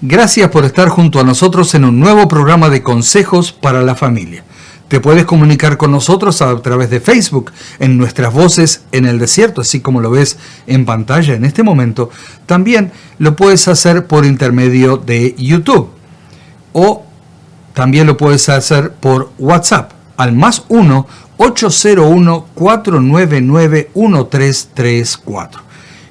Gracias por estar junto a nosotros en un nuevo programa de consejos para la familia. Te puedes comunicar con nosotros a través de Facebook, en nuestras voces en el desierto, así como lo ves en pantalla en este momento. También lo puedes hacer por intermedio de YouTube o también lo puedes hacer por WhatsApp al +1 801 499 1334.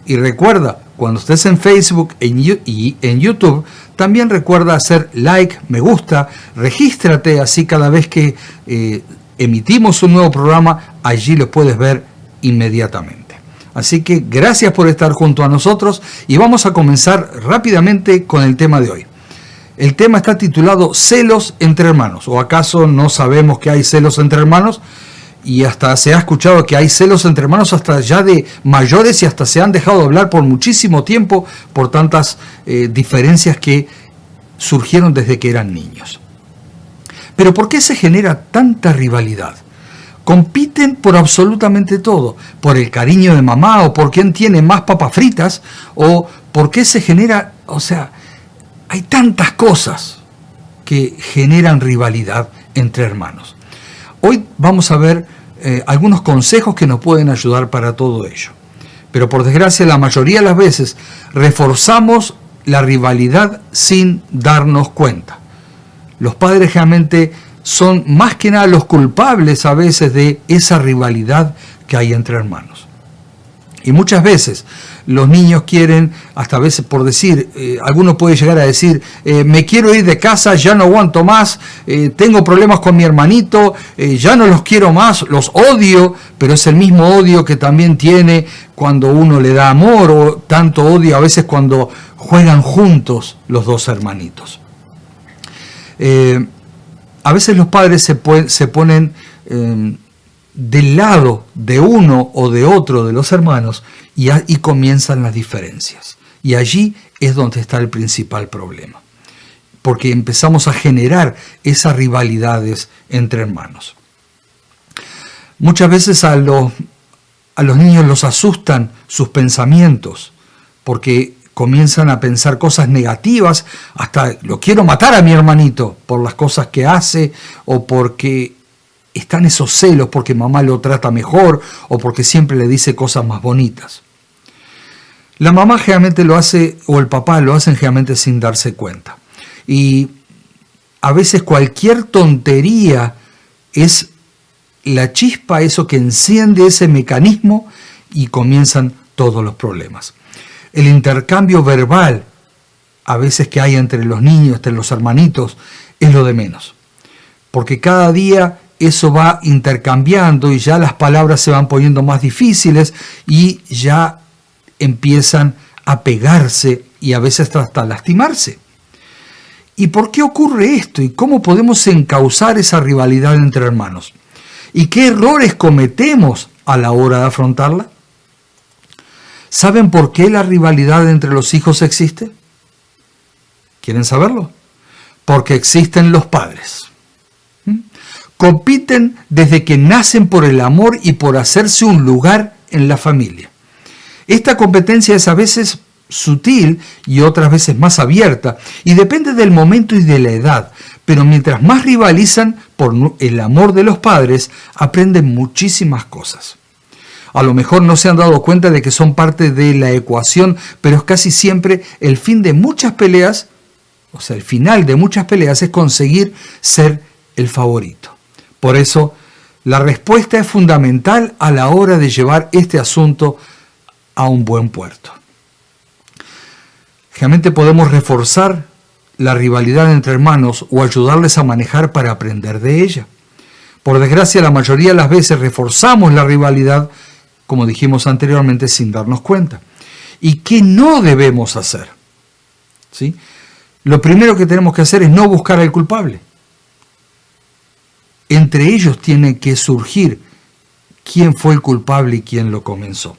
Y recuerda, cuando estés en Facebook y en YouTube, también recuerda hacer like, me gusta, regístrate, así cada vez que emitimos un nuevo programa, allí lo puedes ver inmediatamente. Así que gracias por estar junto a nosotros y vamos a comenzar rápidamente con el tema de hoy. El tema está titulado Celos entre hermanos. ¿O acaso no sabemos que hay celos entre hermanos? Y hasta se ha escuchado que hay celos entre hermanos hasta ya de mayores y hasta se han dejado de hablar por muchísimo tiempo por tantas diferencias que surgieron desde que eran niños. Pero ¿por qué se genera tanta rivalidad? Compiten por absolutamente todo, por el cariño de mamá o por quién tiene más papas fritas o por qué se genera, hay tantas cosas que generan rivalidad entre hermanos. Hoy vamos a ver algunos consejos que nos pueden ayudar para todo ello. Pero por desgracia, la mayoría de las veces reforzamos la rivalidad sin darnos cuenta. Los padres realmente son más que nada los culpables a veces de esa rivalidad que hay entre hermanos. Y muchas veces los niños quieren, hasta a veces por decir, alguno puede llegar a decir, me quiero ir de casa, ya no aguanto más, tengo problemas con mi hermanito, ya no los quiero más, los odio, pero es el mismo odio que también tiene cuando uno le da amor, o tanto odio a veces cuando juegan juntos los dos hermanitos. A veces los padres se ponen del lado de uno o de otro de los hermanos y comienzan las diferencias. Y allí es donde está el principal problema, porque empezamos a generar esas rivalidades entre hermanos. Muchas veces a los niños los asustan sus pensamientos, porque comienzan a pensar cosas negativas, hasta lo quiero matar a mi hermanito por las cosas que hace o porque están esos celos porque mamá lo trata mejor o porque siempre le dice cosas más bonitas. La mamá generalmente lo hace o el papá lo hacen generalmente sin darse cuenta. Y a veces cualquier tontería es la chispa, eso que enciende ese mecanismo y comienzan todos los problemas. El intercambio verbal a veces que hay entre los niños, entre los hermanitos, es lo de menos. Porque cada día eso va intercambiando y ya las palabras se van poniendo más difíciles y ya empiezan a pegarse y a veces hasta lastimarse. ¿Y por qué ocurre esto? ¿Y cómo podemos encauzar esa rivalidad entre hermanos? ¿Y qué errores cometemos a la hora de afrontarla? ¿Saben por qué la rivalidad entre los hijos existe? ¿Quieren saberlo? Porque existen los padres. Compiten desde que nacen por el amor y por hacerse un lugar en la familia. Esta competencia es a veces sutil y otras veces más abierta y depende del momento y de la edad, pero mientras más rivalizan por el amor de los padres, aprenden muchísimas cosas. A lo mejor no se han dado cuenta de que son parte de la ecuación, pero es casi siempre el fin de muchas peleas, el final de muchas peleas es conseguir ser el favorito. Por eso, la respuesta es fundamental a la hora de llevar este asunto a un buen puerto. Realmente podemos reforzar la rivalidad entre hermanos o ayudarles a manejar para aprender de ella. Por desgracia, la mayoría de las veces reforzamos la rivalidad, como dijimos anteriormente, sin darnos cuenta. ¿Y qué no debemos hacer? ¿Sí? Lo primero que tenemos que hacer es no buscar al culpable. Entre ellos tiene que surgir quién fue el culpable y quién lo comenzó.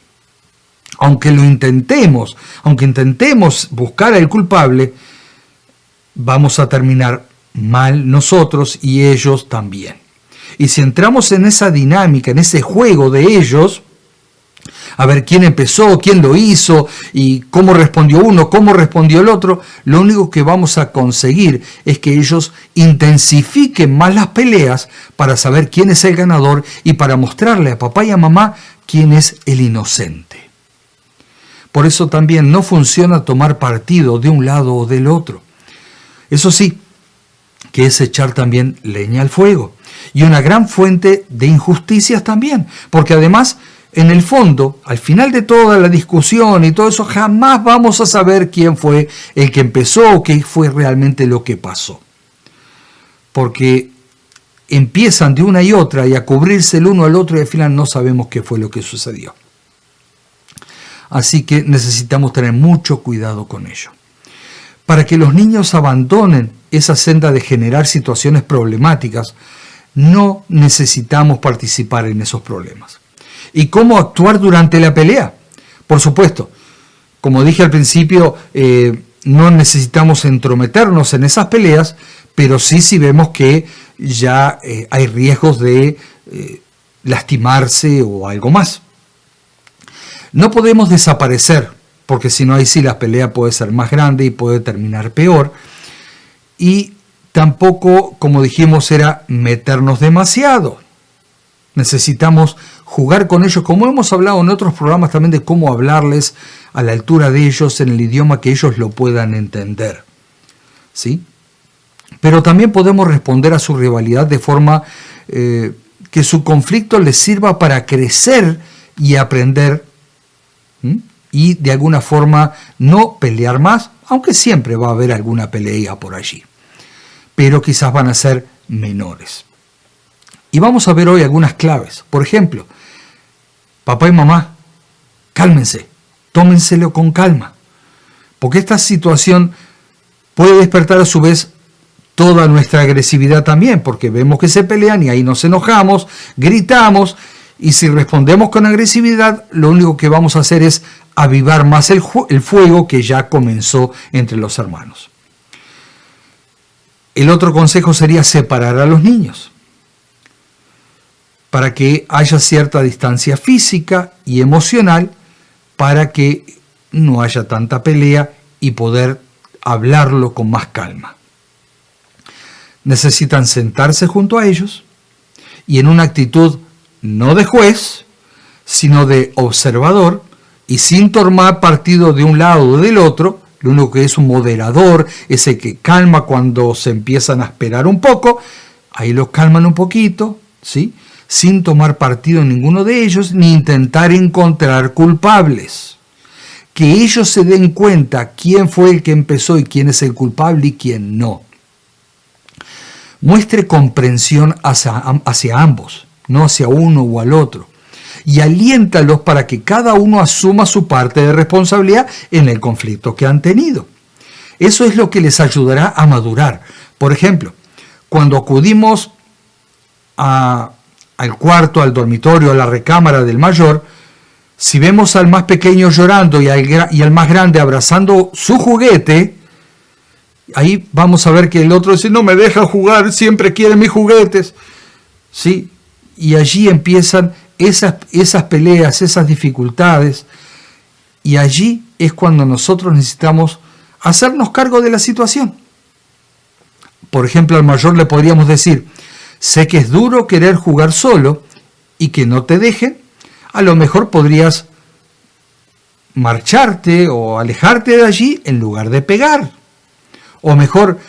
Aunque intentemos buscar al culpable, vamos a terminar mal nosotros y ellos también. Y si entramos en esa dinámica, en ese juego de ellos, a ver quién empezó, quién lo hizo y cómo respondió uno, cómo respondió el otro. Lo único que vamos a conseguir es que ellos intensifiquen más las peleas para saber quién es el ganador y para mostrarle a papá y a mamá quién es el inocente. Por eso también no funciona tomar partido de un lado o del otro. Eso sí, que es echar también leña al fuego. Y una gran fuente de injusticias también, porque además, en el fondo, al final de toda la discusión y todo eso, jamás vamos a saber quién fue el que empezó o qué fue realmente lo que pasó. Porque empiezan de una y otra y a cubrirse el uno al otro y al final no sabemos qué fue lo que sucedió. Así que necesitamos tener mucho cuidado con ello. Para que los niños abandonen esa senda de generar situaciones problemáticas, no necesitamos participar en esos problemas. ¿Y cómo actuar durante la pelea? Por supuesto, como dije al principio, no necesitamos entrometernos en esas peleas, pero sí si vemos que ya hay riesgos de lastimarse o algo más. No podemos desaparecer, porque si no, ahí sí la pelea puede ser más grande y puede terminar peor. Y tampoco, como dijimos, era meternos demasiado. Necesitamos jugar con ellos, como hemos hablado en otros programas también de cómo hablarles a la altura de ellos, en el idioma que ellos lo puedan entender. ¿Sí? Pero también podemos responder a su rivalidad de forma que su conflicto les sirva para crecer y aprender. Y de alguna forma no pelear más, aunque siempre va a haber alguna pelea por allí. Pero quizás van a ser menores. Y vamos a ver hoy algunas claves. Por ejemplo, papá y mamá, cálmense, tómenselo con calma. Porque esta situación puede despertar a su vez toda nuestra agresividad también, porque vemos que se pelean y ahí nos enojamos, gritamos, y si respondemos con agresividad, lo único que vamos a hacer es avivar más el fuego que ya comenzó entre los hermanos. El otro consejo sería separar a los niños, para que haya cierta distancia física y emocional, para que no haya tanta pelea y poder hablarlo con más calma. Necesitan sentarse junto a ellos y en una actitud no de juez, sino de observador, y sin tomar partido de un lado o del otro. Lo único que es un moderador, ese que calma cuando se empiezan a esperar un poco, ahí los calman un poquito, ¿sí? Sin tomar partido en ninguno de ellos, ni intentar encontrar culpables. Que ellos se den cuenta quién fue el que empezó y quién es el culpable y quién no. Muestre comprensión hacia ambos, no hacia uno o al otro, y aliéntalos para que cada uno asuma su parte de responsabilidad en el conflicto que han tenido. Eso es lo que les ayudará a madurar. Por ejemplo, cuando acudimos al cuarto, al dormitorio, a la recámara del mayor, si vemos al más pequeño llorando y al más grande abrazando su juguete, ahí vamos a ver que el otro dice, no me deja jugar, siempre quiere mis juguetes. ¿Sí? Y allí empiezan esas peleas, esas dificultades, y allí es cuando nosotros necesitamos hacernos cargo de la situación. Por ejemplo, al mayor le podríamos decir, sé que es duro querer jugar solo y que no te dejen, a lo mejor podrías marcharte o alejarte de allí en lugar de pegar. O mejor,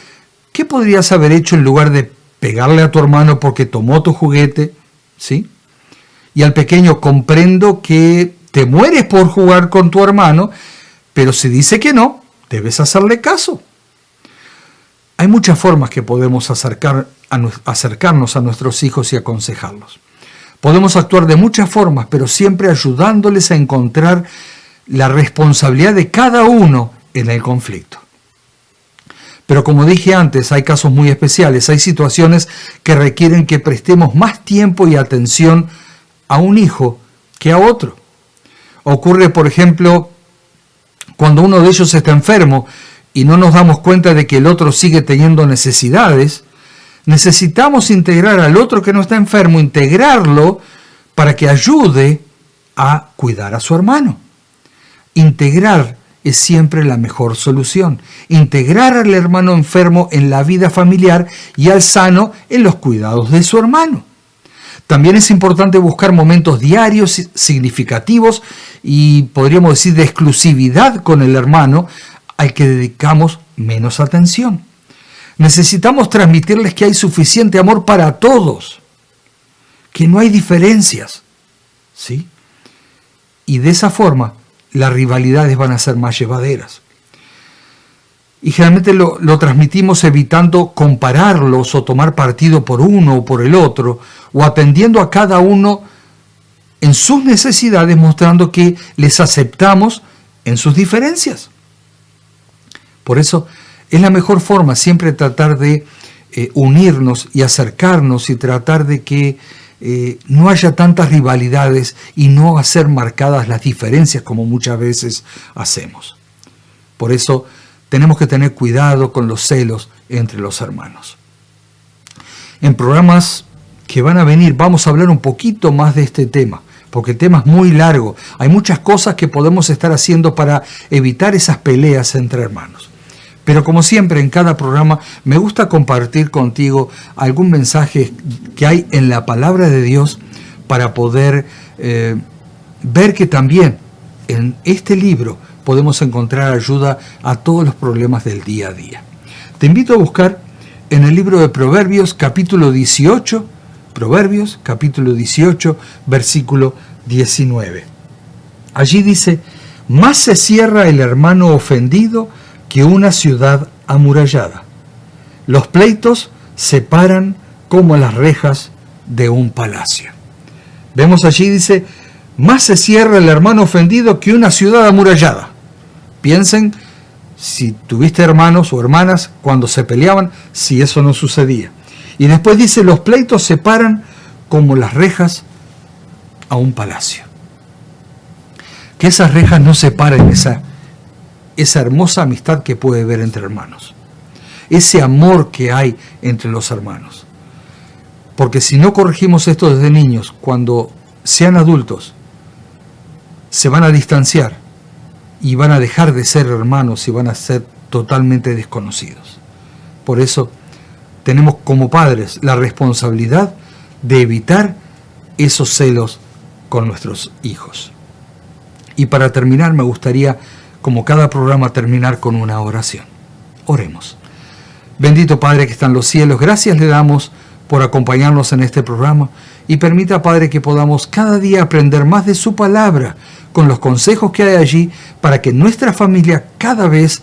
¿qué podrías haber hecho en lugar de pegarle a tu hermano porque tomó tu juguete? ¿Sí? Y al pequeño, comprendo que te mueres por jugar con tu hermano, pero si dice que no, debes hacerle caso. Hay muchas formas que podemos acercarnos a nuestros hijos y aconsejarlos. Podemos actuar de muchas formas, pero siempre ayudándoles a encontrar la responsabilidad de cada uno en el conflicto. Pero como dije antes, hay casos muy especiales, hay situaciones que requieren que prestemos más tiempo y atención a un hijo que a otro. Ocurre, por ejemplo, cuando uno de ellos está enfermo y no nos damos cuenta de que el otro sigue teniendo necesidades. Necesitamos integrar al otro que no está enfermo, integrarlo para que ayude a cuidar a su hermano. Integrar es siempre la mejor solución. Integrar al hermano enfermo en la vida familiar y al sano en los cuidados de su hermano. También es importante buscar momentos diarios significativos y podríamos decir de exclusividad con el hermano al que dedicamos menos atención. Necesitamos transmitirles que hay suficiente amor para todos, que no hay diferencias, ¿sí? Y de esa forma las rivalidades van a ser más llevaderas. Y generalmente lo transmitimos evitando compararlos o tomar partido por uno o por el otro, o atendiendo a cada uno en sus necesidades, mostrando que les aceptamos en sus diferencias. Por eso es la mejor forma siempre tratar de unirnos y acercarnos y tratar de que no haya tantas rivalidades y no hacer marcadas las diferencias como muchas veces hacemos. Por eso tenemos que tener cuidado con los celos entre los hermanos. En programas que van a venir vamos a hablar un poquito más de este tema, porque el tema es muy largo. Hay muchas cosas que podemos estar haciendo para evitar esas peleas entre hermanos. Pero como siempre en cada programa me gusta compartir contigo algún mensaje que hay en la palabra de Dios para poder ver que también en este libro podemos encontrar ayuda a todos los problemas del día a día. Te invito a buscar en el libro de Proverbios capítulo 18, versículo 19. Allí dice: más se cierra el hermano ofendido que una ciudad amurallada. Los pleitos se paran como las rejas de un palacio. Vemos allí, dice, más se cierra el hermano ofendido que una ciudad amurallada. Piensen, si tuviste hermanos o hermanas cuando se peleaban, si eso no sucedía. Y después dice, los pleitos se paran como las rejas a un palacio. Que esas rejas no separen esa hermosa amistad que puede haber entre hermanos. Ese amor que hay entre los hermanos. Porque si no corregimos esto desde niños, cuando sean adultos, se van a distanciar y van a dejar de ser hermanos y van a ser totalmente desconocidos. Por eso tenemos como padres la responsabilidad de evitar esos celos con nuestros hijos. Y para terminar me gustaría, como cada programa, terminar con una oración. Oremos. Bendito Padre que está en los cielos, gracias le damos por acompañarnos en este programa y permita, Padre, que podamos cada día aprender más de su palabra con los consejos que hay allí para que nuestra familia cada vez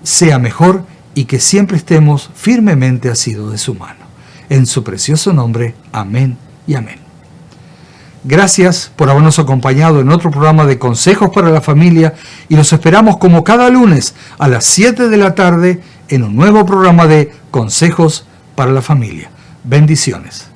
sea mejor y que siempre estemos firmemente asidos de su mano. En su precioso nombre, amén y amén. Gracias por habernos acompañado en otro programa de Consejos para la Familia y los esperamos como cada lunes a las 7 de la tarde en un nuevo programa de Consejos para la Familia. Bendiciones.